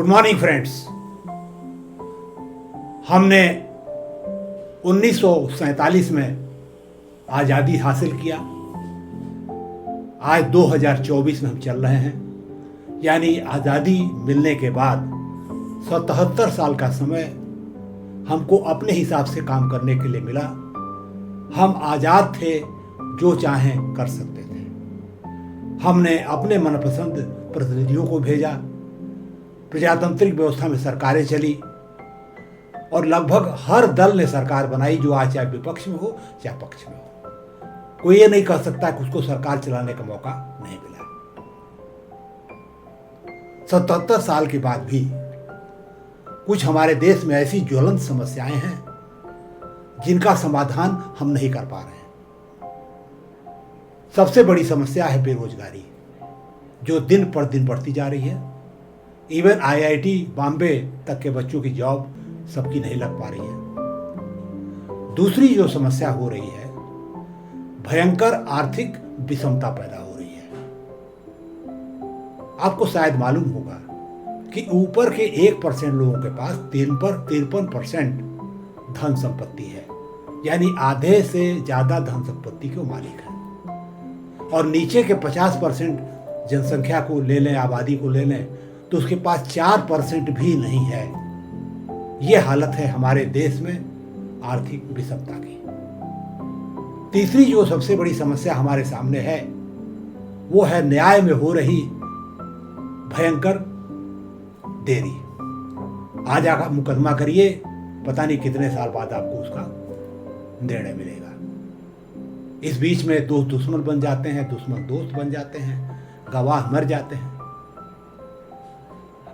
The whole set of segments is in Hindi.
Good morning friends. हमने 1947 में आज़ादी हासिल किया। आज 2024 में हम चल रहे हैं, यानी आज़ादी मिलने के बाद 77 साल का समय हमको अपने हिसाब से काम करने के लिए मिला। हम आज़ाद थे, जो चाहें कर सकते थे। हमने अपने मनपसंद प्रतिनिधियों को भेजा, प्रजातांत्रिक व्यवस्था में सरकारें चली और लगभग हर दल ने सरकार बनाई, जो आज चाहे विपक्ष में हो चाहे पक्ष में हो। कोई ये नहीं कह सकता कि उसको सरकार चलाने का मौका नहीं मिला। 77 साल के बाद भी कुछ हमारे देश में ऐसी ज्वलंत समस्याएं हैं जिनका समाधान हम नहीं कर पा रहे हैं। सबसे बड़ी समस्या है बेरोजगारी, जो दिन पर दिन बढ़ती जा रही है। इवन IIT बॉम्बे तक के बच्चों की जॉब सबकी नहीं लग पा रही है। दूसरी जो समस्या हो रही है, भयंकर आर्थिक विषमता पैदा हो रही है। आपको शायद मालूम होगा कि ऊपर के 1% लोगों के पास 53% धन संपत्ति है, यानी आधे से ज्यादा धन संपत्ति के मालिक है। और नीचे के 50% जनसंख्या को ले लें, आबादी को ले लें, तो उसके पास 4% भी नहीं है। यह हालत है हमारे देश में आर्थिक विषमता की। तीसरी जो सबसे बड़ी समस्या हमारे सामने है, वो है न्याय में हो रही भयंकर देरी। आज आकर मुकदमा करिए, पता नहीं कितने साल बाद आपको उसका निर्णय मिलेगा। इस बीच में दोस्त दुश्मन बन जाते हैं, दुश्मन दोस्त बन जाते हैं, गवाह मर जाते हैं।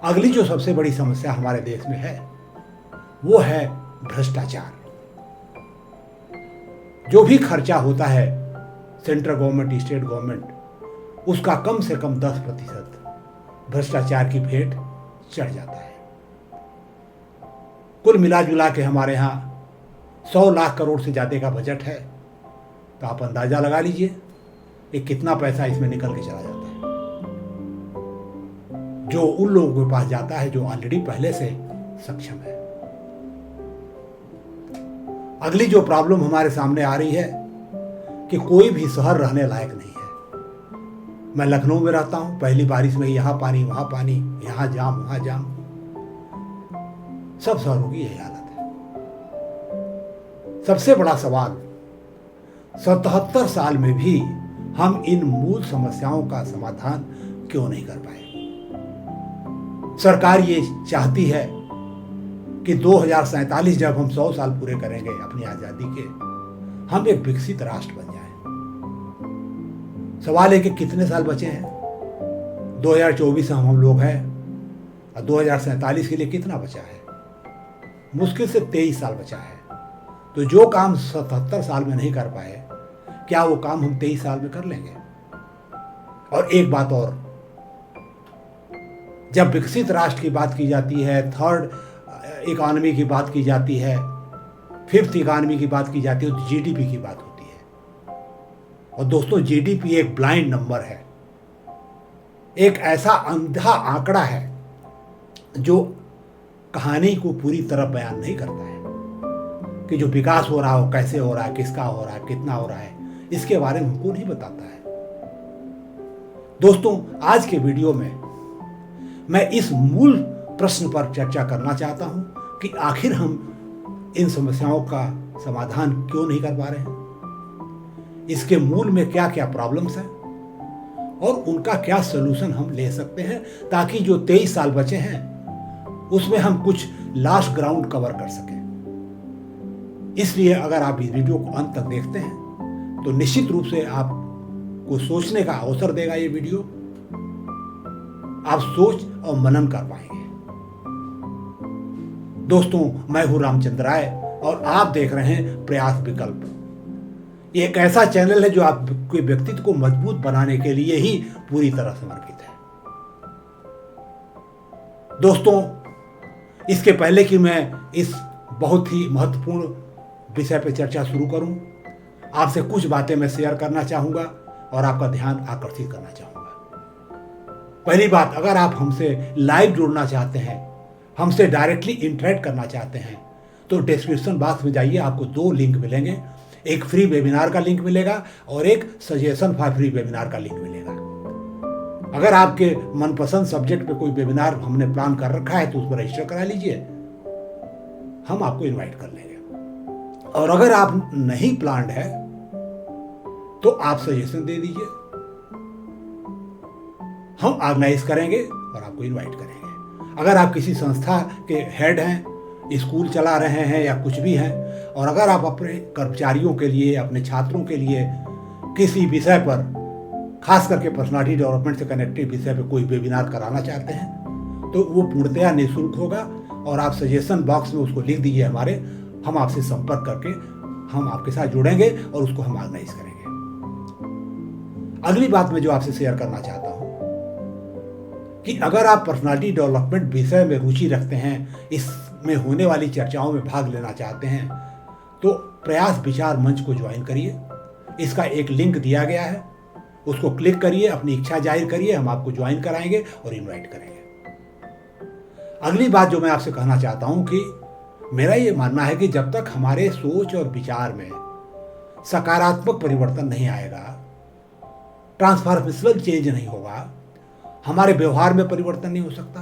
अगली जो सबसे बड़ी समस्या हमारे देश में है, वो है भ्रष्टाचार। जो भी खर्चा होता है सेंट्रल गवर्नमेंट, स्टेट गवर्नमेंट, उसका कम से कम 10% भ्रष्टाचार की भेंट चढ़ जाता है। कुल मिला जुला के हमारे यहाँ 100 लाख करोड़ से ज्यादा का बजट है। तो आप अंदाजा लगा लीजिए कि कितना पैसा इसमें निकल के चला जाता है, जो उन लोगों के पास जाता है जो ऑलरेडी पहले से सक्षम है। अगली जो प्रॉब्लम हमारे सामने आ रही है कि कोई भी शहर रहने लायक नहीं है। मैं लखनऊ में रहता हूं, पहली बारिश में यहाँ पानी वहां पानी, यहाँ जाम वहां जाम। सब शहरों की यही हालत है। सबसे बड़ा सवाल, 77 साल में भी हम इन मूल समस्याओं का समाधान क्यों नहीं कर पाए। सरकार ये चाहती है कि 2047 जब हम 100 साल पूरे करेंगे अपनी आजादी के, हम एक विकसित राष्ट्र बन जाएं। सवाल है कि कितने साल बचे हैं। 2024 हम लोग हैं और 2047 के लिए कितना बचा है। मुश्किल से 23 साल बचा है। तो जो काम 77 साल में नहीं कर पाए, क्या वो काम हम 23 साल में कर लेंगे। और एक बात और, जब विकसित राष्ट्र की बात की जाती है, थर्ड इकॉनमी की बात की जाती है, फिफ्थ इकॉनमी की बात की जाती है, तो GDP की बात होती है। और दोस्तों, GDP एक ब्लाइंड नंबर है, एक ऐसा अंधा आंकड़ा है जो कहानी को पूरी तरह बयान नहीं करता है कि जो विकास हो रहा हो, कैसे हो रहा है, किसका हो रहा है, कितना हो रहा है, इसके बारे में हमको नहीं बताता है। दोस्तों, आज के वीडियो में मैं इस मूल प्रश्न पर चर्चा करना चाहता हूं कि आखिर हम इन समस्याओं का समाधान क्यों नहीं कर पा रहे हैं, इसके मूल में क्या क्या प्रॉब्लम्स हैं और उनका क्या सलूशन हम ले सकते हैं, ताकि जो 23 साल बचे हैं उसमें हम कुछ लास्ट ग्राउंड कवर कर सकें। इसलिए अगर आप इस वीडियो को अंत तक देखते हैं तो निश्चित रूप से आपको सोचने का अवसर देगा। ये वीडियो आप सोच और मनन कर पाएंगे। दोस्तों, मैं हूं रामचंद्र राय और आप देख रहे हैं प्रयास विकल्प। ये एक ऐसा चैनल है जो आपके व्यक्तित्व को मजबूत बनाने के लिए ही पूरी तरह समर्पित है। दोस्तों, इसके पहले कि मैं इस बहुत ही महत्वपूर्ण विषय पर चर्चा शुरू करूं, आपसे कुछ बातें मैं शेयर करना चाहूंगा और आपका ध्यान आकर्षित करना चाहूंगा। पहली बात, अगर आप हमसे लाइव जुड़ना चाहते हैं, हमसे डायरेक्टली इंटरेक्ट करना चाहते हैं, तो डिस्क्रिप्शन बॉक्स में जाइए, आपको 2 लिंक मिलेंगे। एक फ्री वेबिनार का लिंक मिलेगा और एक सजेशन फॉर फ्री वेबिनार का लिंक मिलेगा। अगर आपके मनपसंद सब्जेक्ट पे कोई वेबिनार हमने प्लान कर रखा है तो उस पर रजिस्टर करा लीजिए, हम आपको इनवाइट कर लेंगे। और अगर आप नहीं प्लान्ड है तो आप सजेशन दे दीजिए, हम ऑर्गेनाइज करेंगे और आपको इनवाइट करेंगे। अगर आप किसी संस्था के हेड हैं, स्कूल चला रहे हैं या कुछ भी हैं, और अगर आप अपने कर्मचारियों के लिए, अपने छात्रों के लिए किसी विषय पर, खास करके पर्सनालिटी डेवलपमेंट से कनेक्टेड विषय पर कोई वेबिनार कराना चाहते हैं, तो वो पूर्णतया निःशुल्क होगा और आप सजेशन बॉक्स में उसको लिख दीजिए हमारे, हम आपसे संपर्क करके हम आपके साथ जुड़ेंगे और उसको हम ऑर्गेनाइज करेंगे। अगली बात मैं जो आपसे शेयर करना चाहता हूं कि अगर आप पर्सनालिटी डेवलपमेंट विषय में रुचि रखते हैं, इसमें होने वाली चर्चाओं में भाग लेना चाहते हैं, तो प्रयास विचार मंच को ज्वाइन करिए। इसका एक लिंक दिया गया है, उसको क्लिक करिए, अपनी इच्छा जाहिर करिए, हम आपको ज्वाइन कराएंगे और इनवाइट करेंगे। अगली बात जो मैं आपसे कहना चाहता हूं कि मेरा ये मानना है कि जब तक हमारे सोच और विचार में सकारात्मक परिवर्तन नहीं आएगा, ट्रांसफॉर्मेशनल चेंज नहीं होगा, हमारे व्यवहार में परिवर्तन नहीं हो सकता,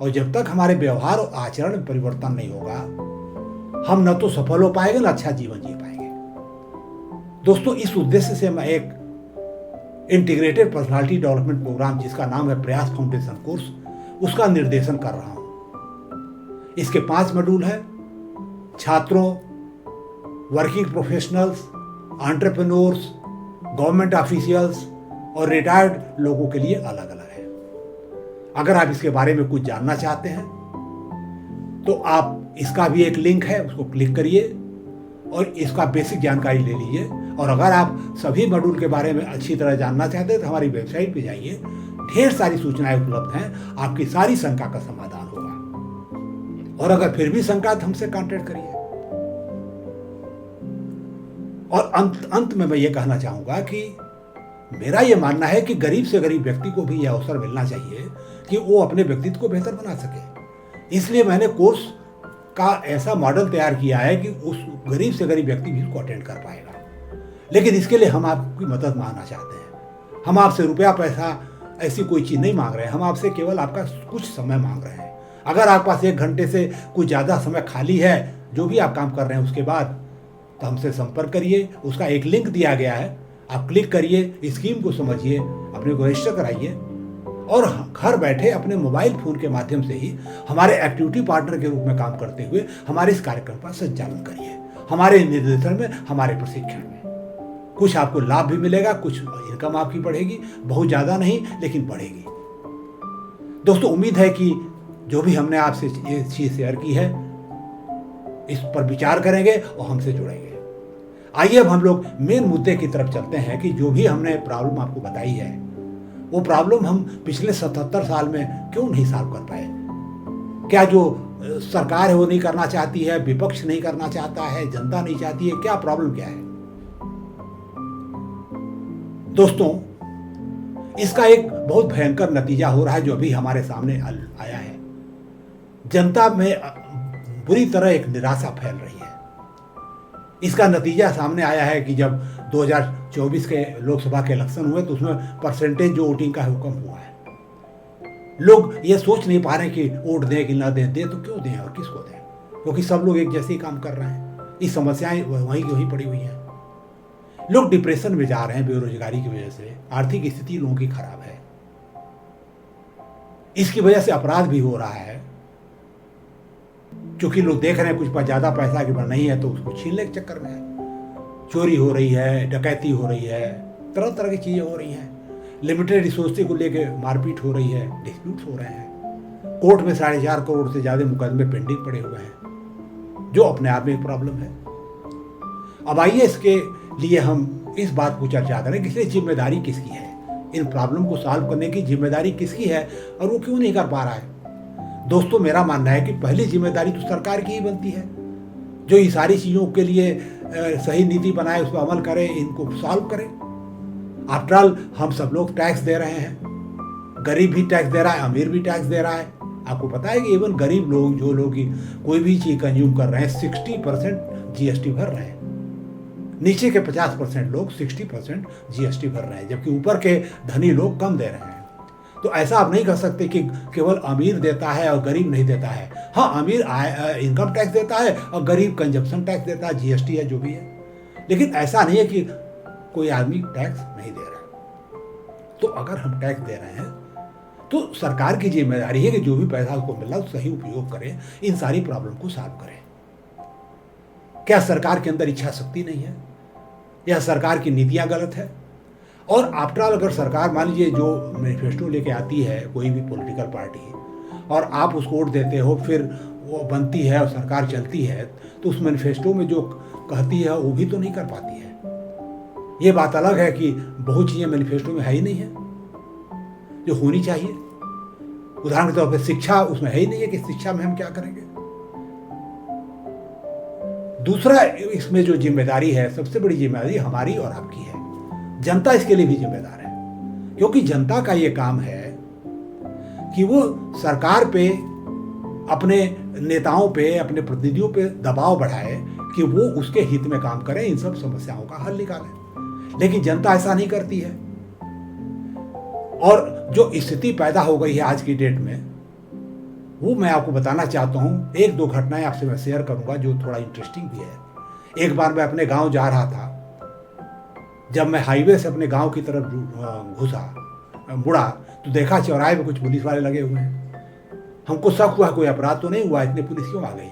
और जब तक हमारे व्यवहार और आचरण में परिवर्तन नहीं होगा, हम न तो सफल हो पाएंगे न अच्छा जीवन जी पाएंगे। दोस्तों, इस उद्देश्य से मैं एक इंटीग्रेटेड पर्सनालिटी डेवलपमेंट प्रोग्राम जिसका नाम है प्रयास फाउंडेशन कोर्स, उसका निर्देशन कर रहा हूं। इसके 5 मॉड्यूल हैं। छात्रों, working professionals, entrepreneurs, government officials और रिटायर्ड लोगों के लिए अलग अलग है। अगर आप इसके बारे में कुछ जानना चाहते हैं तो आप, इसका भी एक लिंक है, उसको क्लिक करिए और इसका बेसिक जानकारी ले लीजिए। और अगर आप सभी मॉड्यूल के बारे में अच्छी तरह जानना चाहते हैं तो हमारी वेबसाइट पे जाइए, ढेर सारी सूचनाएं उपलब्ध हैं, आपकी सारी शंका का समाधान होगा। और अगर फिर भी शंका तो हमसे कांटेक्ट करिए। और अंत में मैं ये कहना चाहूंगा कि मेरा ये मानना है कि गरीब से गरीब व्यक्ति को भी यह अवसर मिलना चाहिए कि वो अपने व्यक्तित्व को बेहतर बना सके। इसलिए मैंने कोर्स का ऐसा मॉडल तैयार किया है कि उस गरीब से गरीब व्यक्ति भी इसको अटेंड कर पाएगा। लेकिन इसके लिए हम आपकी मदद मांगना चाहते हैं। हम आपसे रुपया पैसा ऐसी कोई चीज़ नहीं मांग रहे हैं, हम आपसे केवल आपका कुछ समय मांग रहे हैं। अगर आपके पास 1 घंटे से कुछ ज़्यादा समय खाली है, जो भी आप काम कर रहे हैं उसके बाद, तो हमसे संपर्क करिए। उसका एक लिंक दिया गया है, आप क्लिक करिए, स्कीम को समझिए, अपने को रजिस्टर कराइए और घर बैठे अपने मोबाइल फ़ोन के माध्यम से ही हमारे एक्टिविटी पार्टनर के रूप में काम करते हुए हमारे इस कार्यक्रम का संचालन करिए। हमारे निर्देशन में, हमारे प्रशिक्षण में कुछ आपको लाभ भी मिलेगा, कुछ इनकम आपकी बढ़ेगी, बहुत ज़्यादा नहीं लेकिन बढ़ेगी। दोस्तों, उम्मीद है कि जो भी हमने आपसे ये चीज़ शेयर की है, इस पर विचार करेंगे और हमसे जुड़ेंगे। आइए अब हम लोग मेन मुद्दे की तरफ चलते हैं कि जो भी हमने प्रॉब्लम आपको बताई है, वो प्रॉब्लम हम पिछले 77 साल में क्यों नहीं सॉल्व कर पाए। क्या जो सरकार है वो नहीं करना चाहती है, विपक्ष नहीं करना चाहता है, जनता नहीं चाहती है, क्या प्रॉब्लम क्या है? दोस्तों, इसका एक बहुत भयंकर नतीजा हो रहा है जो अभी हमारे सामने आया है। जनता में बुरी तरह एक निराशा फैल रही है। इसका नतीजा सामने आया है कि जब 2024 के लोकसभा के इलेक्शन हुए तो उसमें परसेंटेज जो वोटिंग का है वो कम हुआ है। लोग ये सोच नहीं पा रहे कि वोट दें कि ना दें, तो क्यों दें और किसको दें, क्योंकि सब लोग एक जैसे ही काम कर रहे हैं। ये समस्याएं वहीं की वहीं पड़ी हुई हैं। लोग डिप्रेशन में जा रहे हैं बेरोजगारी की वजह से, आर्थिक स्थिति लोगों की खराब है। इसकी वजह से अपराध भी हो रहा है, क्योंकि लोग देख रहे हैं कुछ पर ज़्यादा पैसा के पास नहीं है तो उसको छीनने के चक्कर में है। चोरी हो रही है, डकैती हो रही है, तरह तरह की चीज़ें हो रही हैं। लिमिटेड रिसोर्सेज को लेके मारपीट हो रही है, डिस्प्यूट्स हो रहे हैं। कोर्ट में 4.5 करोड़ से ज़्यादा मुकदमे पेंडिंग पड़े हुए हैं, जो अपने आप में एक प्रॉब्लम है। अब आइए इसके लिए हम इस बात को चर्चा करें कि इसलिए जिम्मेदारी किसकी है, इन प्रॉब्लम को सॉल्व करने की जिम्मेदारी किसकी है और वो क्यों नहीं कर पा रहा है। दोस्तों, मेरा मानना है कि पहली जिम्मेदारी तो सरकार की ही बनती है, जो ये सारी चीज़ों के लिए सही नीति बनाए, उस पर अमल करे, इनको सॉल्व करे। आफ्टर ऑल हम सब लोग टैक्स दे रहे हैं, गरीब भी टैक्स दे रहा है, अमीर भी टैक्स दे रहा है। आपको पता है कि इवन गरीब लोग, जो लोग कोई भी चीज़ कंज्यूम कर रहे हैं, 60% जीएसटी भर रहे हैं। नीचे के 50% लोग 60% जीएसटी भर रहे हैं, जबकि ऊपर के धनी लोग कम दे रहे हैं। तो ऐसा आप नहीं कर सकते कि केवल अमीर देता है और गरीब नहीं देता है। हाँ, अमीर इनकम टैक्स देता है और गरीब कंजप्शन टैक्स देता है, जीएसटी है जो भी है। लेकिन ऐसा नहीं है कि कोई आदमी टैक्स नहीं दे रहा। तो अगर हम टैक्स दे रहे हैं तो सरकार की जिम्मेदारी है कि जो भी पैसा उसको मिल रहा है सही उपयोग करें, इन सारी प्रॉब्लम को सॉल्व करें। क्या सरकार के अंदर इच्छा शक्ति नहीं है, या सरकार की नीतियां गलत है? और आफ्टर ऑल, अगर सरकार मान लीजिए जो मैनिफेस्टो लेके आती है कोई भी पॉलिटिकल पार्टी, और आप उसको वोट देते हो, फिर वो बनती है और सरकार चलती है, तो उस मैनिफेस्टो में जो कहती है वो भी तो नहीं कर पाती है। ये बात अलग है कि बहुत चीज़ें मैनिफेस्टो में है ही नहीं है जो होनी चाहिए। उदाहरण के तौर पर शिक्षा उसमें है ही नहीं है कि शिक्षा में हम क्या करेंगे। दूसरा, इसमें जो जिम्मेदारी है, सबसे बड़ी जिम्मेदारी हमारी और आपकी है। जनता इसके लिए भी जिम्मेदार है, क्योंकि जनता का ये काम है कि वो सरकार पे, अपने नेताओं पे, अपने प्रतिनिधियों पे दबाव बढ़ाए कि वो उसके हित में काम करें, इन सब समस्याओं का हल निकालें। लेकिन जनता ऐसा नहीं करती है। और जो स्थिति पैदा हो गई है आज की डेट में, वो मैं आपको बताना चाहता हूँ। एक दो घटनाएं आपसे मैं शेयर करूंगा जो थोड़ा इंटरेस्टिंग भी है। एक बार मैं अपने गांव जा रहा था। जब मैं हाईवे से अपने गांव की तरफ मुड़ा तो देखा चौराहे में कुछ पुलिस वाले लगे हुए हैं। हमको शक हुआ कोई अपराध तो नहीं हुआ, इतने पुलिस क्यों आ गई।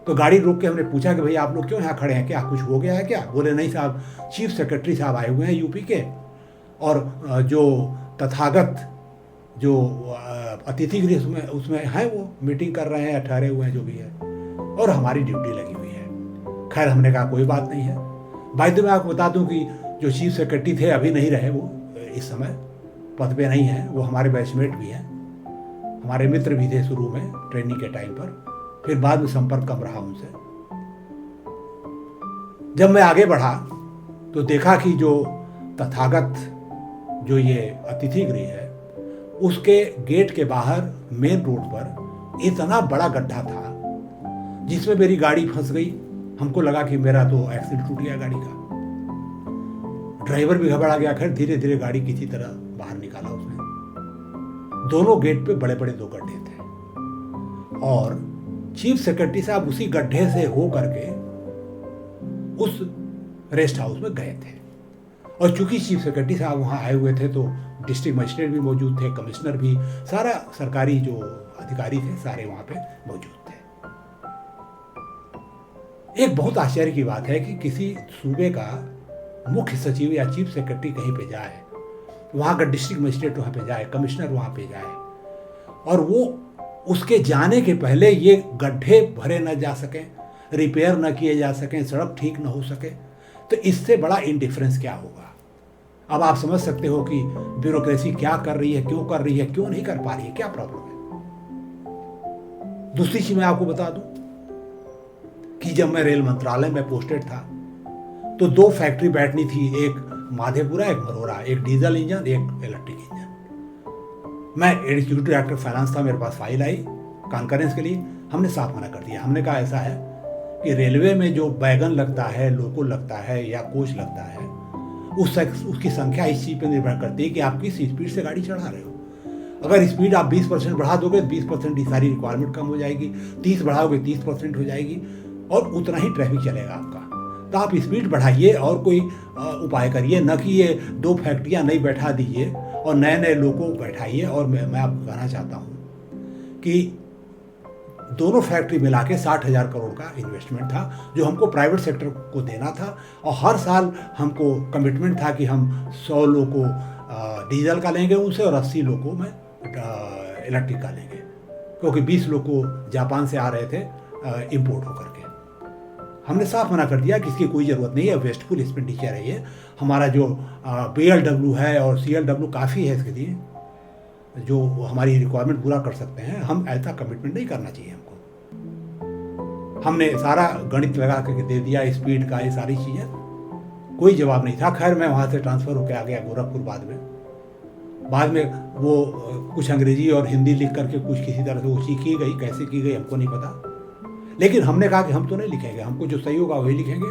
तो गाड़ी रोक के हमने पूछा कि भाई आप लोग क्यों यहाँ खड़े हैं, क्या कुछ हो गया है क्या? बोले नहीं साहब, चीफ सेक्रेटरी साहब आए हुए हैं यूपी के, और जो तथागत जो अतिथि गृह उसमें हैं, वो मीटिंग कर रहे हैं, ठहरे हुए हैं जो भी है, और हमारी ड्यूटी लगी हुई है। खैर, हमने कहा कोई बात नहीं है। भाई तो मैं आपको बता दूं कि जो चीफ सेक्रेटरी थे अभी नहीं रहे, वो इस समय पद पे नहीं है। वो हमारे बैचमेट भी हैं, हमारे मित्र भी थे शुरू में ट्रेनिंग के टाइम पर, फिर बाद में संपर्क कम रहा उनसे। जब मैं आगे बढ़ा तो देखा कि जो तथागत जो ये अतिथि गृह है, उसके गेट के बाहर मेन रोड पर इतना बड़ा गड्ढा था जिसमें मेरी गाड़ी फंस गई। हमको लगा कि मेरा तो एक्सिल टूट गया गाड़ी का। ड्राइवर भी घबरा गया। खैर धीरे धीरे गाड़ी किसी तरह बाहर निकाला उसने। दोनों गेट पे बड़े बड़े दो गड्ढे थे, और चीफ सेक्रेटरी साहब उसी गड्ढे से हो करके उस रेस्ट हाउस में गए थे। और चूंकि चीफ सेक्रेटरी साहब वहाँ आए हुए थे तो डिस्ट्रिक्ट मजिस्ट्रेट भी मौजूद थे, कमिश्नर भी, सारा सरकारी जो अधिकारी थे सारे वहाँ पे मौजूद थे। एक बहुत आश्चर्य की बात है कि किसी सूबे का मुख्य सचिव या चीफ सेक्रेटरी कहीं पे जाए, वहाँ का डिस्ट्रिक्ट मजिस्ट्रेट वहाँ पे जाए, कमिश्नर वहाँ पे जाए, और वो उसके जाने के पहले ये गड्ढे भरे न जा सकें, रिपेयर न किए जा सकें, सड़क ठीक न हो सके, तो इससे बड़ा इंडिफरेंस क्या होगा। अब आप समझ सकते हो कि ब्यूरोक्रेसी क्या कर रही है, क्यों कर रही है, क्यों नहीं कर पा रही है, क्या प्रॉब्लम है। दूसरी चीज मैं आपको बता दूं कि जब मैं रेल मंत्रालय में पोस्टेड था तो दो फैक्ट्री बैठनी थी, एक माधेपुरा, एक मरोरा, एक डीजल इंजन, एक इलेक्ट्रिक इंजन। मैं एग्जीक्यूटिव डायरेक्टर फाइनेंस था, मेरे पास फाइल आई कॉन्फ्रेंस के लिए। हमने साफ मना कर दिया। हमने कहा ऐसा है कि रेलवे में जो वैगन लगता है, लोको लगता है या कोच लगता है, उसकी संख्या इस चीज़ पर निर्भर करती है कि आप किस स्पीड से गाड़ी चढ़ा रहे हो। अगर स्पीड आप 20% बढ़ा दोगे तो 20% की सारी रिक्वायरमेंट कम हो जाएगी, 30 बढ़ाओगे 30% हो जाएगी, और उतना ही ट्रैफिक चलेगा आपका। तो आप स्पीड बढ़ाइए और कोई उपाय करिए, न कि ये दो फैक्ट्रियाँ नई बैठा दीजिए और नए नए लोगों को बैठाइए। और मैं आपको कहना चाहता हूँ कि दोनों फैक्ट्री मिला के 60,000 करोड़ का इन्वेस्टमेंट था जो हमको प्राइवेट सेक्टर को देना था, और हर साल हमको कमिटमेंट था कि हम 100 लोगों को डीजल का लेंगे उनसे, और 80 लोगों में इलेक्ट्रिक का लेंगे, क्योंकि 20 लोग को जापान से आ रहे थे इंपोर्ट होकर के। हमने साफ मना कर दिया कि इसकी कोई ज़रूरत नहीं है, वेस्टफुल एक्सपेंडिचर है ये। हमारा जो BLW है और CLW काफ़ी है इसके लिए, जो हमारी रिक्वायरमेंट पूरा कर सकते हैं। हम ऐसा कमिटमेंट नहीं करना चाहिए हमको। हमने सारा गणित लगा करके दे दिया, स्पीड का, ये सारी चीज़ें। कोई जवाब नहीं था। खैर मैं वहाँ से ट्रांसफ़र होकर आ गया गोरखपुर बाद में। बाद में वो कुछ अंग्रेजी और हिंदी लिख करके कुछ किसी तरह से वो की गई, कैसे की गई हमको नहीं पता। लेकिन हमने कहा कि हम तो नहीं लिखेंगे, हमको जो सही होगा वही लिखेंगे।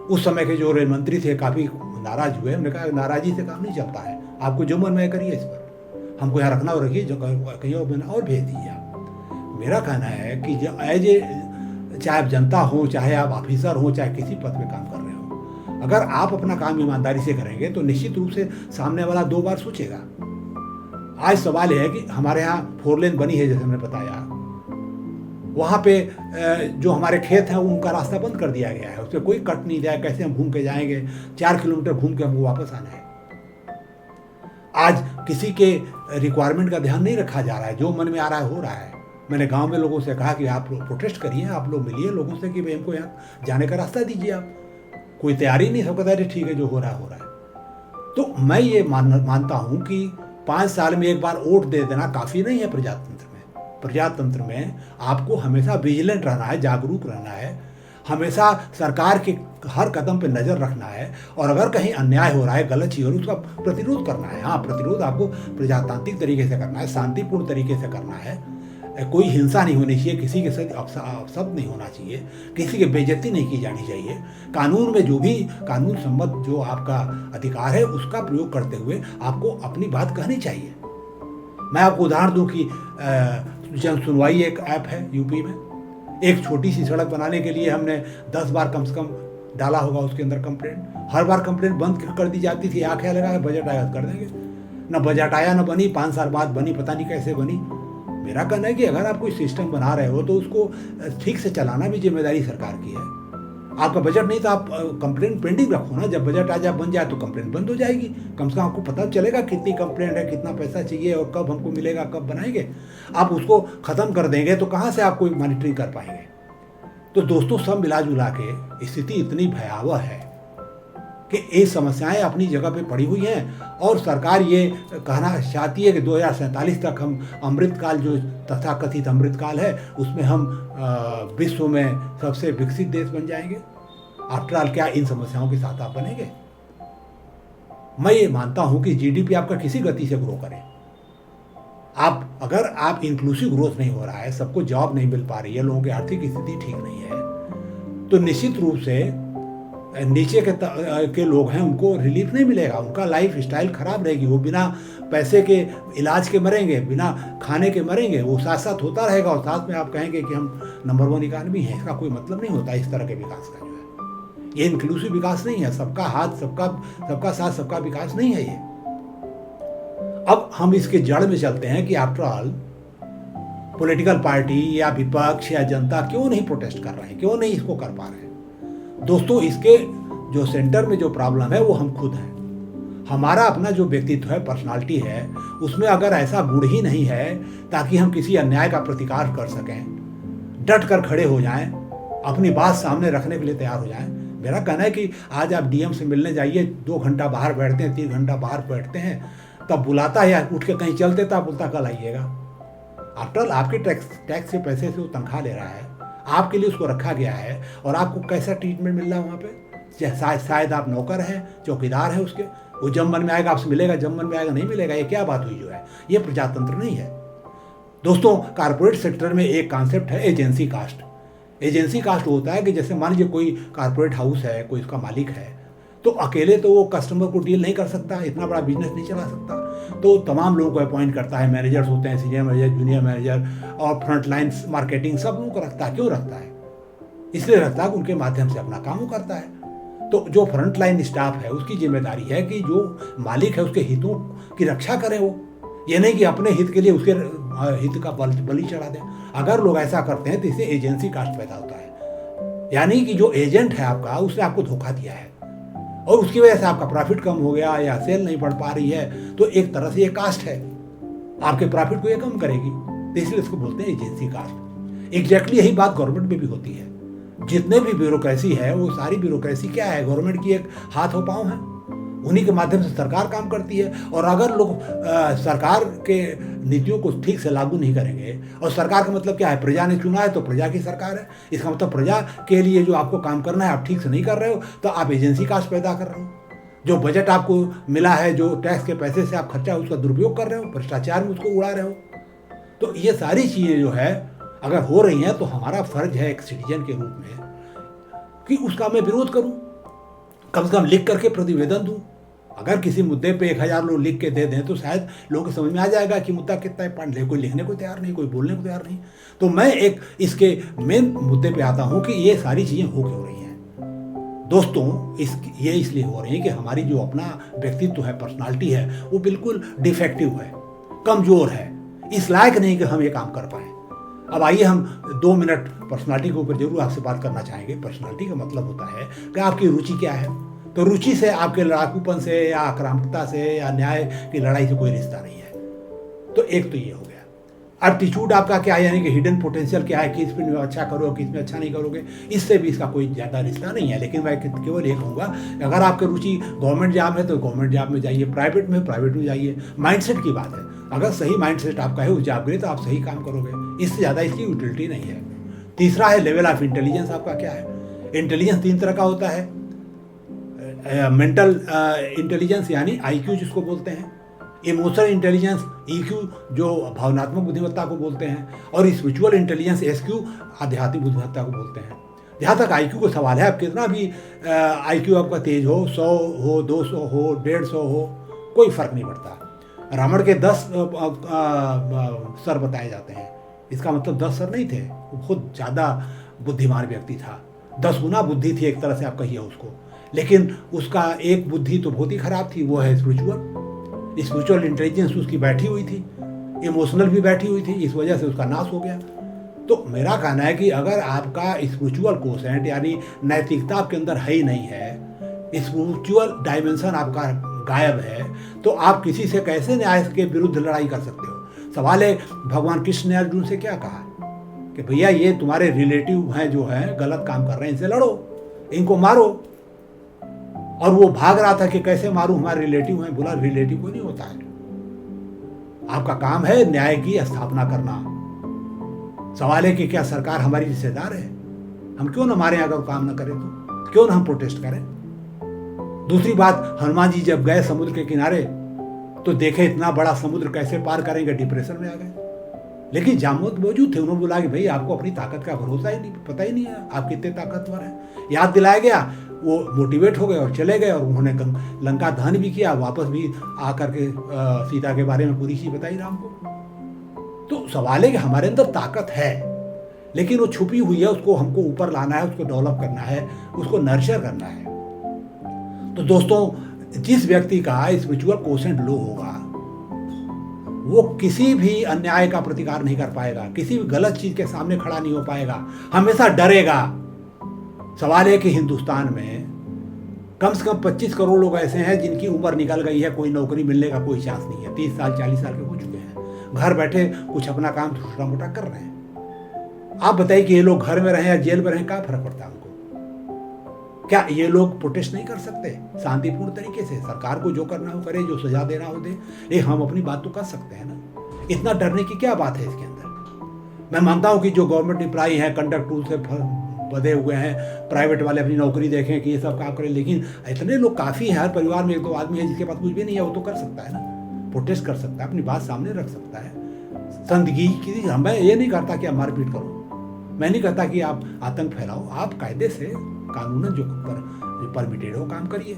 उस समय के जो रेल मंत्री थे काफ़ी नाराज हुए। हमने कहा नाराज़ी से काम नहीं चलता है, आपको जो मन में करिए, इस पर हमको यहाँ रखना हो रखिए, जो कहीं और भेज दीजिए आप। मेरा कहना है कि जो एज ए, चाहे आप जनता हो, चाहे आप ऑफिसर हो, चाहे किसी पद पे काम कर रहे हो, अगर आप अपना काम ईमानदारी से करेंगे तो निश्चित रूप से सामने वाला 2 बार सोचेगा। आज सवाल यह है कि हमारे यहाँ 4 लेन बनी है, जैसे हमने बताया, वहाँ पे जो हमारे खेत हैं उनका रास्ता बंद कर दिया गया है, उस पर कोई कट नहीं दिया है। कैसे हम घूम के जाएंगे? 4 किलोमीटर घूम के हमको वापस आना है। आज किसी के रिक्वायरमेंट का ध्यान नहीं रखा जा रहा है, जो मन में आ रहा है हो रहा है। मैंने गांव में लोगों से कहा कि आप लोग प्रोटेस्ट करिए, आप लोग मिलिए लोगों से कि भाई हमको यहाँ जाने का रास्ता दीजिए। आप कोई तैयारी नहीं, सब कहता है ठीक है जो हो रहा है हो रहा है। तो मैं ये मानता हूँ कि 5 साल में एक बार वोट दे देना काफ़ी नहीं है प्रजातंत्र में। प्रजातंत्र में आपको हमेशा विजिलेंट रहना है, जागरूक रहना है, हमेशा सरकार के हर कदम पे नज़र रखना है, और अगर कहीं अन्याय हो रहा है, गलत चीज़ हो रही है, उसका प्रतिरोध करना है। हाँ, प्रतिरोध आपको प्रजातांत्रिक तरीके से करना है, शांतिपूर्ण तरीके से करना है। कोई हिंसा नहीं होनी चाहिए, किसी के साथ अपशब्द नहीं होना चाहिए, किसी की बेइज्जती नहीं की जानी चाहिए। कानून में जो भी कानून सम्मत जो आपका अधिकार है उसका प्रयोग करते हुए आपको अपनी बात कहनी चाहिए। मैं आपको उदाहरण दूं कि जन सुनवाई एक ऐप है यूपी में। एक छोटी सी सड़क बनाने के लिए हमने 10 बार कम से कम डाला होगा उसके अंदर कंप्लेंट। हर बार कंप्लेंट बंद कर दी जाती थी, आंखें लगा बजट आया कर देंगे। न बजट आया, न बनी, 5 साल बाद बनी, पता नहीं कैसे बनी। मेरा कहना है कि अगर आप कोई सिस्टम बना रहे हो तो उसको ठीक से चलाना भी जिम्मेदारी सरकार की है। आपका बजट नहीं तो आप कंप्लेंट पेंडिंग रखो ना, जब बजट आ जाए बन जाए तो कंप्लेंट बंद हो जाएगी। कम से कम आपको पता चलेगा कितनी कंप्लेंट है, कितना पैसा चाहिए और कब हमको मिलेगा, कब बनाएंगे। आप उसको ख़त्म कर देंगे तो कहाँ से आप कोई मॉनिटरिंग कर पाएंगे। तो दोस्तों, सब मिला जुला के स्थिति इतनी भयावह है कि ये समस्याएं अपनी जगह पे पड़ी हुई हैं, और सरकार ये कहना चाहती है कि 2047 तक हम अमृतकाल, जो तथाकथित अमृतकाल है, उसमें हम विश्व में सबसे विकसित देश बन जाएंगे। आफ्टर ऑल क्या इन समस्याओं के साथ आप बनेंगे? मैं ये मानता हूँ कि जीडीपी आपका किसी गति से ग्रो करे। अगर आप इंक्लूसिव ग्रोथ नहीं हो रहा है, सबको जॉब नहीं मिल पा रही है, लोगों की आर्थिक स्थिति ठीक नहीं है, तो निश्चित रूप से नीचे के लोग हैं उनको रिलीफ नहीं मिलेगा, उनका लाइफ स्टाइल खराब रहेगी। वो बिना पैसे के इलाज के मरेंगे, बिना खाने के मरेंगे। वो साथ साथ होता रहेगा और साथ में आप कहेंगे कि हम नंबर 1 इकानमी हैं। इसका कोई मतलब नहीं होता इस तरह के विकास का। जो है ये इंक्लूसिव विकास नहीं है, सबका हाथ, सबका साथ, सबका विकास नहीं है ये। अब हम इसके जड़ में चलते हैं कि आफ्टर ऑल पॉलिटिकल पार्टी या विपक्ष या जनता क्यों नहीं प्रोटेस्ट कर रहे हैं, क्यों नहीं इसको कर पा रहे हैं। दोस्तों, इसके जो सेंटर में जो प्रॉब्लम है वो हम खुद हैं। हमारा अपना जो व्यक्तित्व है, पर्सनालिटी है, उसमें अगर ऐसा गुण ही नहीं है ताकि हम किसी अन्याय का प्रतिकार कर सकें, डट कर खड़े हो जाएं, अपनी बात सामने रखने के लिए तैयार हो जाएं। मेरा कहना है कि आज आप डीएम से मिलने जाइए, 2 घंटा बाहर बैठते हैं, 3 घंटा बाहर बैठते हैं, तब बुलाता है या उठ के कहीं चलते तब बोलता कल आइएगा। आफ्टर ऑल आपके टैक्स के पैसे से वो तनख्वाह ले रहा है, आपके लिए उसको रखा गया है, और आपको कैसा ट्रीटमेंट मिल रहा है वहाँ पे। शायद आप नौकर हैं, चौकीदार हैं उसके। वो जब मन में आएगा आपसे मिलेगा, जब मन में आएगा नहीं मिलेगा। ये क्या बात हुई जो है? ये प्रजातंत्र नहीं है दोस्तों। कारपोरेट सेक्टर में एक कॉन्सेप्ट है एजेंसी कास्ट। एजेंसी कास्ट होता है कि जैसे मान लीजिए कोई कारपोरेट हाउस है, कोई उसका मालिक है, तो अकेले तो वो कस्टमर को डील नहीं कर सकता, इतना बड़ा बिजनेस नहीं चला सकता, तो तमाम लोगों को अपॉइंट करता है। मैनेजर्स होते हैं, सीनियर मैनेजर, जूनियर मैनेजर, और फ्रंट लाइन मार्केटिंग, सब लोगों को रखता है। क्यों रखता है? इसलिए रखता है कि उनके माध्यम से अपना काम करता है। तो जो फ्रंट लाइन स्टाफ है उसकी जिम्मेदारी है कि जो मालिक है उसके हितों की रक्षा करें। वो ये नहीं कि अपने हित के लिए उसके हित का बलि चढ़ा दें। अगर लोग ऐसा करते हैं तो इससे एजेंसी कास्ट पैदा होता है, यानी कि जो एजेंट है आपका, उसने आपको धोखा दिया है और उसकी वजह से आपका प्रॉफिट कम हो गया या सेल नहीं बढ़ पा रही है, तो एक तरह से ये कास्ट है, आपके प्रॉफिट को ये कम करेगी। तो इसलिए इसको बोलते हैं एजेंसी कास्ट। एग्जैक्टली यही बात गवर्नमेंट में भी होती है। जितने भी ब्यूरोक्रेसी है वो सारी ब्यूरोक्रेसी क्या है? गवर्नमेंट की एक हाथ हो पाँव है, उन्हीं के माध्यम से सरकार काम करती है। और अगर लोग सरकार के नीतियों को ठीक से लागू नहीं करेंगे, और सरकार का मतलब क्या है? प्रजा ने चुना है तो प्रजा की सरकार है। इसका मतलब प्रजा के लिए जो आपको काम करना है आप ठीक से नहीं कर रहे हो, तो आप एजेंसी कास्ट पैदा कर रहे हो। जो बजट आपको मिला है, जो टैक्स के पैसे से आप खर्चा उसका दुरुपयोग कर रहे हो, भ्रष्टाचार में उसको उड़ा रहे हो। तो ये सारी चीज़ें जो है अगर हो रही हैं तो हमारा फर्ज है एक सिटीजन के रूप में कि उसका मैं विरोध करूं, कम से कम लिख करके प्रतिवेदन दूं। अगर किसी मुद्दे पे 1000 लोग लिख के दे दें तो शायद लोगों को समझ में आ जाएगा कि मुद्दा कितना है। पढ़ ले, कोई लिखने को तैयार नहीं, कोई बोलने को तैयार नहीं। तो मैं एक इसके मेन मुद्दे पे आता हूं कि ये सारी चीज़ें हो क्यों रही हैं दोस्तों। ये इसलिए हो रही है कि हमारी जो अपना व्यक्तित्व है, पर्सनालिटी है, वो बिल्कुल डिफेक्टिव है, कमज़ोर है, इस लायक नहीं कि हम ये काम कर पाएँ। अब आइए हम 2 मिनट पर्सनालिटी के ऊपर जरूर आपसे बात करना चाहेंगे। पर्सनालिटी का मतलब होता है कि आपकी रुचि क्या है। तो रुचि से आपके लड़ाकूपन से या आक्रामकता से या न्याय की लड़ाई से कोई रिश्ता नहीं है। तो एक तो ये हो गया। एप्टीट्यूड आपका क्या है, यानी कि हिडन पोटेंशियल क्या है, किस में अच्छा करोगे, किस में अच्छा नहीं करोगे, इससे भी इसका कोई ज़्यादा रिश्ता नहीं है। लेकिन मैं केवल ये कहूँगा अगर आपकी रुचि गवर्नमेंट जॉब है तो गवर्नमेंट जॉब में जाइए, प्राइवेट में जाइए। माइंडसेट की बात है, अगर सही माइंडसेट आपका है उस जॉब के लिए तो आप सही काम करोगे, इससे ज़्यादा इसकी यूटिलिटी नहीं है। तीसरा है लेवल ऑफ इंटेलिजेंस आपका क्या है। इंटेलिजेंस 3 तरह का होता है। मेंटल इंटेलिजेंस यानी IQ जिसको बोलते हैं, इमोशनल इंटेलिजेंस EQ जो भावनात्मक बुद्धिमत्ता को बोलते हैं, और स्पिरिचुअल इंटेलिजेंस SQ आध्यात्मिक बुद्धिमत्ता को बोलते हैं। जहाँ तक IQ को सवाल है, आप कितना भी IQ आपका तेज हो, 100 हो, 200 हो, 150 हो, कोई फर्क नहीं पड़ता। रावण के 10 सर बताए जाते हैं, इसका मतलब 10 सर नहीं थे, वो बहुत ज़्यादा बुद्धिमान व्यक्ति था, 10 गुना बुद्धि थी एक तरह से आप कहिए उसको। लेकिन उसका एक बुद्धि तो बहुत ही खराब थी, वो है स्पिरिचुअल इंटेलिजेंस उसकी बैठी हुई थी, इमोशनल भी बैठी हुई थी, इस वजह से उसका नाश हो गया। तो मेरा कहना है कि अगर आपका स्पिरिचुअल कोसेंट यानी नैतिकता आपके अंदर है ही नहीं है, स्पिरिचुअल डायमेंशन आपका गायब है, तो आप किसी से कैसे न्याय के विरुद्ध लड़ाई कर सकते हो। सवाल है, भगवान कृष्ण ने अर्जुन से क्या कहा कि भैया ये तुम्हारे रिलेटिव हैं जो हैं गलत काम कर रहे हैं, इनसे लड़ो, इनको मारो। और वो भाग रहा था कि कैसे मारूं, हमारे रिलेटिव हैं। बोला रिलेटिव को नहीं होता है, आपका काम है न्याय की स्थापना करना। सवाल है कि क्या सरकार हमारी रिश्तेदार है, हम क्यों ना मारें, अगर काम ना करें तो क्यों ना हम प्रोटेस्ट करें। दूसरी बात, हनुमान जी जब गए समुद्र के किनारे तो देखे इतना बड़ा समुद्र कैसे पार करेंगे, डिप्रेशन में आ गए। लेकिन जामवंत मौजूद थे, उन्होंने बोला कि भाई आपको अपनी ताकत का भरोसा ही नहीं, पता ही नहीं है आप कितने ताकतवर हैं। याद दिलाया गया, वो मोटिवेट हो गए और चले गए, और उन्होंने लंका दहन भी किया, वापस भी आकर के सीता के बारे में पूरी चीज बताई राम को। तो सवाल है कि हमारे अंदर ताकत है, लेकिन वो छुपी हुई है, उसको हमको ऊपर लाना है, उसको डेवलप करना है, उसको नर्चर करना है। तो दोस्तों, जिस व्यक्ति का स्पिरिचुअल कोसेंट लो होगा वो किसी भी अन्याय का प्रतिकार नहीं कर पाएगा, किसी भी गलत चीज के सामने खड़ा नहीं हो पाएगा, हमेशा डरेगा। सवाल है कि हिंदुस्तान में कम से कम 25 करोड़ लोग ऐसे हैं जिनकी उम्र निकल गई है, कोई नौकरी मिलने का कोई चांस नहीं है, 30 साल 40 साल के हो चुके हैं, घर बैठे कुछ अपना काम छोटा मोटा कर रहे हैं। आप बताइए कि ये लोग घर में रहें या जेल में रहें, क्या फर्क पड़ता है उनको। क्या ये लोग प्रोटेस्ट नहीं कर सकते शांतिपूर्ण तरीके से? सरकार को जो करना हो करे, जो सजा देना हो दे, ये हम अपनी बात तो कर सकते हैं ना। इतना डरने की क्या बात है इसके अंदर। मैं मानता हूं कि जो गवर्नमेंट एम्प्लॉई हैं, कंडक्ट टूल से बधे हुए हैं, प्राइवेट वाले अपनी नौकरी देखें कि ये सब काम करें, लेकिन इतने लोग काफ़ी हैं। हर परिवार में 1-2 आदमी है जिसके पास कुछ भी नहीं है, वो तो कर सकता है ना, प्रोटेस्ट कर सकता है, अपनी बात सामने रख सकता है। संदगी की मैं ये नहीं करता कि आप मारपीट करो, मैं नहीं कहता कि आप आतंक फैलाओ, आप कायदे से कानूनन जो परमिटेड हो काम करिए।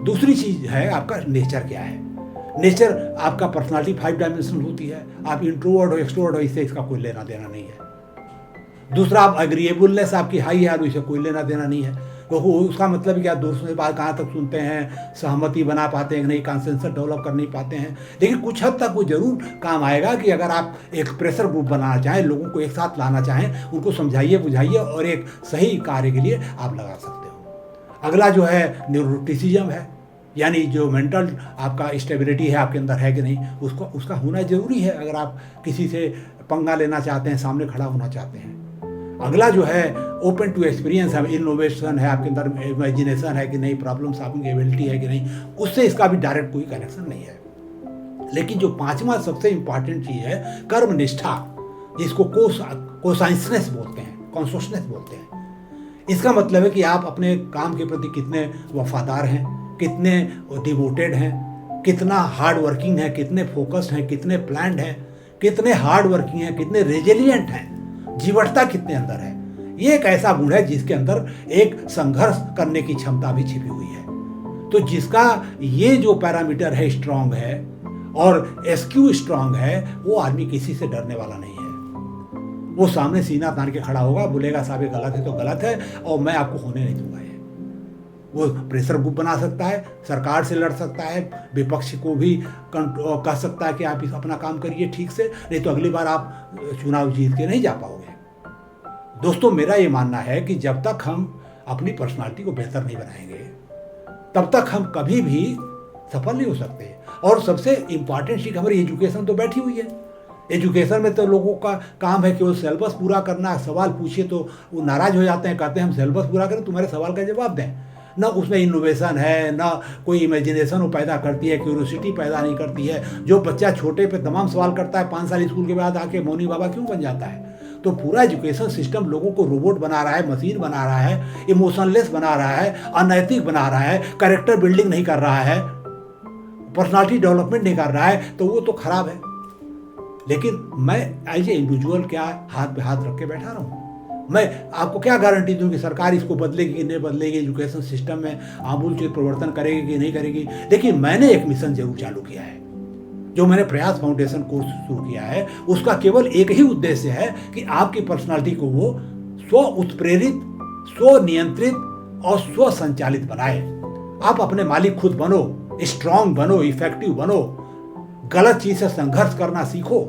दूसरी चीज है आपका नेचर क्या है। नेचर आपका पर्सनालिटी 5 डायमेंशन होती है, आप इंट्रोवर्ट हो एक्सट्रोवर्ट हो, इससे इसका कोई लेना देना नहीं है। दूसरा, आप एग्रीएबलनेस आपकी हाई है, इससे कोई लेना देना नहीं है, क्योंकि उसका मतलब क्या, दूसरों से बात कहाँ तक सुनते हैं, सहमति बना पाते हैं नहीं, कंसेंसस डेवलप कर नहीं पाते हैं। लेकिन कुछ हद तक वो जरूर काम आएगा कि अगर आप एक प्रेशर ग्रुप बनाना चाहें, लोगों को एक साथ लाना चाहें, उनको समझाइए बुझाइए और एक सही कार्य के लिए आप लगा सकते हो। अगला जो है न्यूरोटिसिज्म है, यानी जो मेंटल आपका स्टेबिलिटी है आपके अंदर है कि नहीं, उसका होना जरूरी है अगर आप किसी से पंगा लेना चाहते हैं, सामने खड़ा होना चाहते हैं। अगला जो है ओपन टू एक्सपीरियंस है, इनोवेशन है आपके अंदर, इमेजिनेशन है कि नहीं, प्रॉब्लम सॉल्विंग एबिलिटी है कि नहीं, उससे इसका भी डायरेक्ट कोई कनेक्शन नहीं है। लेकिन जो 5वां सबसे इंपॉर्टेंट चीज है कर्मनिष्ठा, जिसको कोसाइंसनेस बोलते हैं, कॉन्शसनेस बोलते हैं, इसका मतलब है कि आप अपने काम के प्रति कितने वफादार हैं, कितने डिवोटेड हैं, कितना हार्ड वर्किंग है, कितने फोकस्ड हैं, कितने प्लान्ड हैं, कितने हार्ड वर्किंग हैं, कितने रेजिलिएंट हैं, जीवटता कितने अंदर है। ये एक ऐसा गुण है जिसके अंदर एक संघर्ष करने की क्षमता भी छिपी हुई है। तो जिसका ये जो पैरामीटर है स्ट्रांग है और एसक्यू स्ट्रांग है, वो आदमी किसी से डरने वाला नहीं है। वो सामने सीना तान के खड़ा होगा, बोलेगा साहब ये गलत है तो गलत है और मैं आपको होने नहीं दूंगा। ये वो प्रेशर ग्रुप बना सकता है, सरकार से लड़ सकता है, विपक्ष को भी कह सकता है कि आप अपना काम करिए ठीक से, नहीं तो अगली बार आप चुनाव जीत के नहीं जा पाओगे। दोस्तों, मेरा ये मानना है कि जब तक हम अपनी पर्सनालिटी को बेहतर नहीं बनाएंगे तब तक हम कभी भी सफल नहीं हो सकते। और सबसे इम्पॉर्टेंट चीज़ हमारी एजुकेशन तो बैठी हुई है। एजुकेशन में तो लोगों का काम है कि वो सिलेबस पूरा करना, सवाल पूछिए तो वो नाराज़ हो जाते हैं, कहते हैं हम सिलेबस पूरा करें, तुम्हारे सवाल का जवाब दें। ना उसमें इनोवेशन है, ना कोई इमेजिनेशन वो पैदा करती है, क्यूरियोसिटी पैदा नहीं करती है। जो बच्चा छोटे पे तमाम सवाल करता है, 5 साल स्कूल के बाद आके मौनी बाबा क्यों बन जाता है? तो पूरा एजुकेशन सिस्टम लोगों को रोबोट बना रहा है, मशीन बना रहा है, इमोशनलेस बना रहा है, अनैतिक बना रहा है, कैरेक्टर बिल्डिंग नहीं कर रहा है, पर्सनालिटी डेवलपमेंट नहीं कर रहा है, तो वो तो खराब है। लेकिन मैं एज ए इंडिविजुअल क्या हाथ पे हाथ रख के बैठा रहा हूँ? मैं आपको क्या गारंटी दूँ कि सरकार इसको बदलेगी कि नहीं बदलेगी, एजुकेशन सिस्टम में आमूलचूल परिवर्तन करेगी कि नहीं करेगी। लेकिन मैंने एक मिशन जरूर चालू किया है, जो मैंने प्रयास फाउंडेशन कोर्स शुरू किया है। उसका केवल एक ही उद्देश्य है कि आपकी पर्सनालिटी को वो स्व उत्प्रेरित, स्व नियंत्रित और स्व संचालित बनाए। आप अपने मालिक खुद बनो, स्ट्रांग बनो, इफेक्टिव बनो, गलत चीज से संघर्ष करना सीखो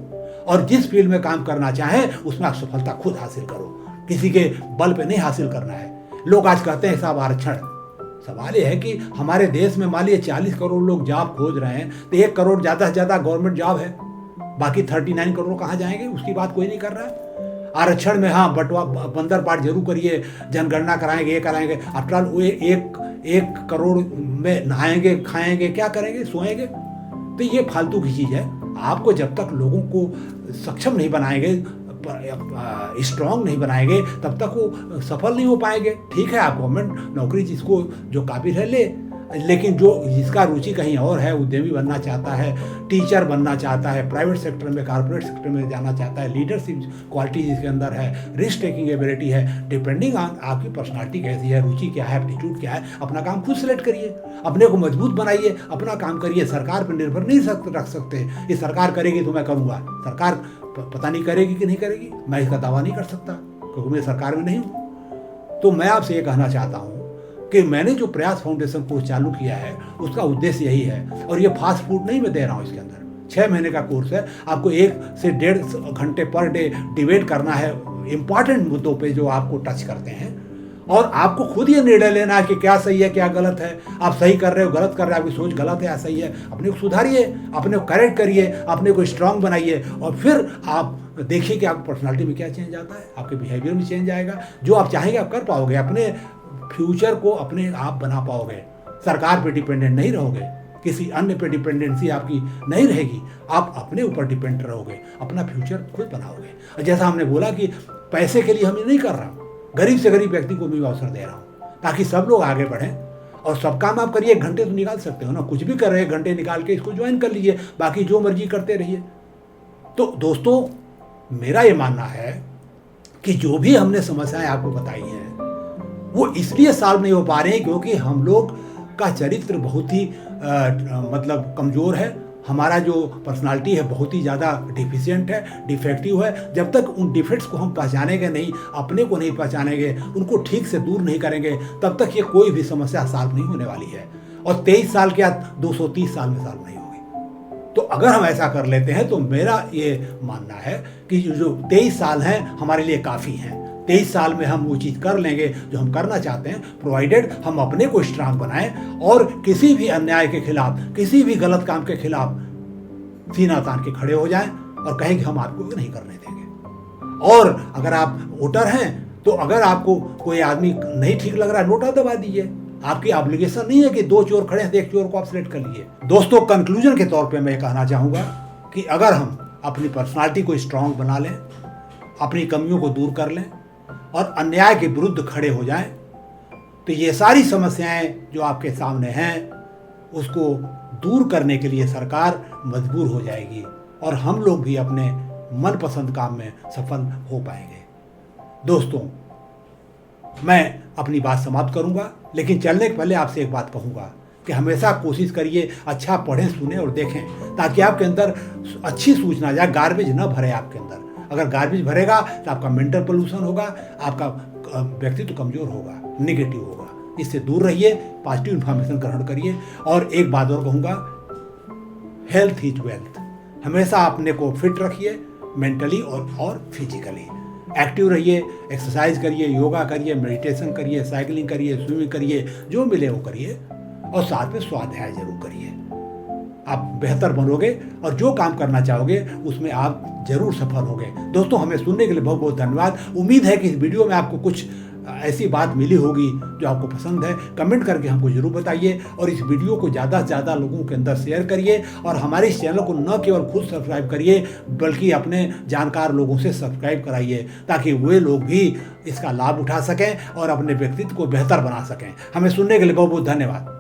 और जिस फील्ड में काम करना चाहें उसमें आप सफलता खुद हासिल करो। किसी के बल पे नहीं हासिल करना है। लोग आज कहते हैं साहब आरक्षण, सवाल यह है कि हमारे देश में मान लीजिए 40 करोड़ लोग जॉब खोज रहे हैं तो 1 करोड़ ज़्यादा से ज़्यादा गवर्नमेंट जॉब है, बाकी 39 करोड़ कहाँ जाएंगे? उसकी बात कोई नहीं कर रहा है। आरक्षण में हाँ बंटवा बंदर बाट जरूर करिए, जनगणना कराएंगे, ये कराएंगे। आफ्टर ऑल वो 1 करोड़ में नहाएंगे, खाएंगे, क्या करेंगे? सोएंगे। तो ये फालतू की चीज़ है। आपको जब तक लोगों को सक्षम नहीं बनाएंगे, स्ट्रांग नहीं बनाएंगे, तब तक वो सफल नहीं हो पाएंगे। ठीक है, आप गवर्नमेंट नौकरी जिसको जो काबिल है ले, लेकिन जो जिसका रुचि कहीं और है, उद्यमी बनना चाहता है, टीचर बनना चाहता है, प्राइवेट सेक्टर में, कॉर्पोरेट सेक्टर में जाना चाहता है, लीडरशिप क्वालिटी जिसके अंदर है, रिस्क टेकिंग एबिलिटी है, डिपेंडिंग ऑन आपकी पर्सनालिटी कैसी है, रुचि क्या है, एप्टीट्यूड क्या है, अपना काम खुद सेलेक्ट करिए, अपने को मजबूत बनाइए, अपना काम करिए। सरकार पर निर्भर नहीं रख सकते। ये सरकार करेगी तो मैं करूँगा, सरकार पता नहीं करेगी कि नहीं करेगी, मैं इसका दावा नहीं कर सकता क्योंकि मैं सरकार में नहीं हूँ। तो मैं आपसे ये कहना चाहता हूँ कि मैंने जो प्रयास फाउंडेशन कोर्स चालू किया है उसका उद्देश्य यही है। और ये फास्ट फूड नहीं मैं दे रहा हूँ, इसके अंदर 6 महीने का कोर्स है। आपको 1 से 1.5 घंटे पर डे डिबेट करना है इंपॉर्टेंट मुद्दों पे जो आपको टच करते हैं, और आपको खुद ये निर्णय लेना है कि क्या सही है क्या गलत है। आप सही कर रहे हो, गलत कर रहे हो, आपकी सोच गलत है या सही है, अपने को सुधारिए, अपने को करेक्ट करिए, अपने को स्ट्रांग बनाइए, और फिर आप देखिए कि आपकी पर्सनालिटी में क्या चेंज आता है, आपके बिहेवियर में चेंज आएगा। जो आप चाहेंगे आप कर पाओगे, अपने फ्यूचर को अपने आप बना पाओगे। सरकार पे डिपेंडेंट नहीं रहोगे, किसी अन्य पे डिपेंडेंसी आपकी नहीं रहेगी, आप अपने ऊपर डिपेंड रहोगे, अपना फ्यूचर खुद बनाओगे। और जैसा हमने बोला कि पैसे के लिए हम ये नहीं कर रहा हूँ, गरीब से गरीब व्यक्ति को भी अवसर दे रहा हूँ ताकि सब लोग आगे बढ़ें। और सब काम आप करिए, 1 घंटे तो निकाल सकते हो ना, कुछ भी कर रहे हैं 1 घंटे निकाल के इसको ज्वाइन कर लीजिए, बाकी जो मर्जी करते रहिए। तो दोस्तों, मेरा ये मानना है कि जो भी हमने समस्याएं आपको बताई हैं वो इसलिए सॉल्व नहीं हो पा रहे हैं क्योंकि हम लोग का चरित्र बहुत ही मतलब कमज़ोर है। हमारा जो पर्सनालिटी है बहुत ही ज़्यादा डिफिशिएंट है, डिफेक्टिव है। जब तक उन डिफेक्ट्स को हम पहचानेंगे नहीं, अपने को नहीं पहचानेंगे, उनको ठीक से दूर नहीं करेंगे, तब तक ये कोई भी समस्या सॉल्व नहीं होने वाली है। और 23 साल क्या 230 साल में सॉल्व नहीं होगी। तो अगर हम ऐसा कर लेते हैं तो मेरा ये मानना है कि जो 23 साल हैं हमारे लिए काफ़ी हैं। 23 साल में हम वो चीज़ कर लेंगे जो हम करना चाहते हैं, प्रोवाइडेड हम अपने को स्ट्रांग बनाएं और किसी भी अन्याय के खिलाफ, किसी भी गलत काम के खिलाफ सीना तान के खड़े हो जाएं और कहें कि हम आपको नहीं करने देंगे। और अगर आप वोटर हैं तो अगर आपको कोई आदमी नहीं ठीक लग रहा है, नोटा दबा दीजिए। आपकी ऑब्लिगेशन नहीं है कि 2 चोर खड़े हैं तो 1 चोर को आप सिलेक्ट कर लीजिए। दोस्तों, कंक्लूजन के तौर पे मैं कहना चाहूँगा कि अगर हम अपनी पर्सनालिटी को स्ट्रांग बना लें, अपनी कमियों को दूर कर लें, और अन्याय के विरुद्ध खड़े हो जाएं, तो ये सारी समस्याएं जो आपके सामने हैं उसको दूर करने के लिए सरकार मजबूर हो जाएगी और हम लोग भी अपने मनपसंद काम में सफल हो पाएंगे। दोस्तों, मैं अपनी बात समाप्त करूंगा, लेकिन चलने के पहले आपसे एक बात कहूंगा कि हमेशा कोशिश करिए अच्छा पढ़ें, सुने और देखें, ताकि आपके अंदर अच्छी सूचना जाए, गार्बेज न भरे आपके अंदर। अगर गार्बेज भरेगा तो आपका मेंटल पोल्यूशन होगा, आपका व्यक्तित्व कमजोर होगा, निगेटिव होगा। इससे दूर रहिए, पॉजिटिव इन्फॉर्मेशन ग्रहण करिए। और एक बात और कहूँगा, हेल्थ इज वेल्थ। हमेशा अपने को फिट रखिए, मेंटली और फिजिकली एक्टिव रहिए, एक्सरसाइज करिए, योगा करिए, मेडिटेशन करिए, साइकिलिंग करिए, स्विमिंग करिए, जो मिले वो करिए, और साथ में स्वाध्याय जरूर करिए। आप बेहतर बनोगे और जो काम करना चाहोगे उसमें आप जरूर सफल होंगे। दोस्तों, हमें सुनने के लिए बहुत बहुत धन्यवाद। उम्मीद है कि इस वीडियो में आपको कुछ ऐसी बात मिली होगी जो आपको पसंद है। कमेंट करके हमको जरूर बताइए और इस वीडियो को ज़्यादा से ज़्यादा लोगों के अंदर शेयर करिए। और हमारे इस चैनल को न केवल खुद सब्सक्राइब करिए, बल्कि अपने जानकार लोगों से सब्सक्राइब कराइए, ताकि वे लोग भी इसका लाभ उठा सकें और अपने व्यक्तित्व को बेहतर बना सकें। हमें सुनने के लिए बहुत बहुत धन्यवाद।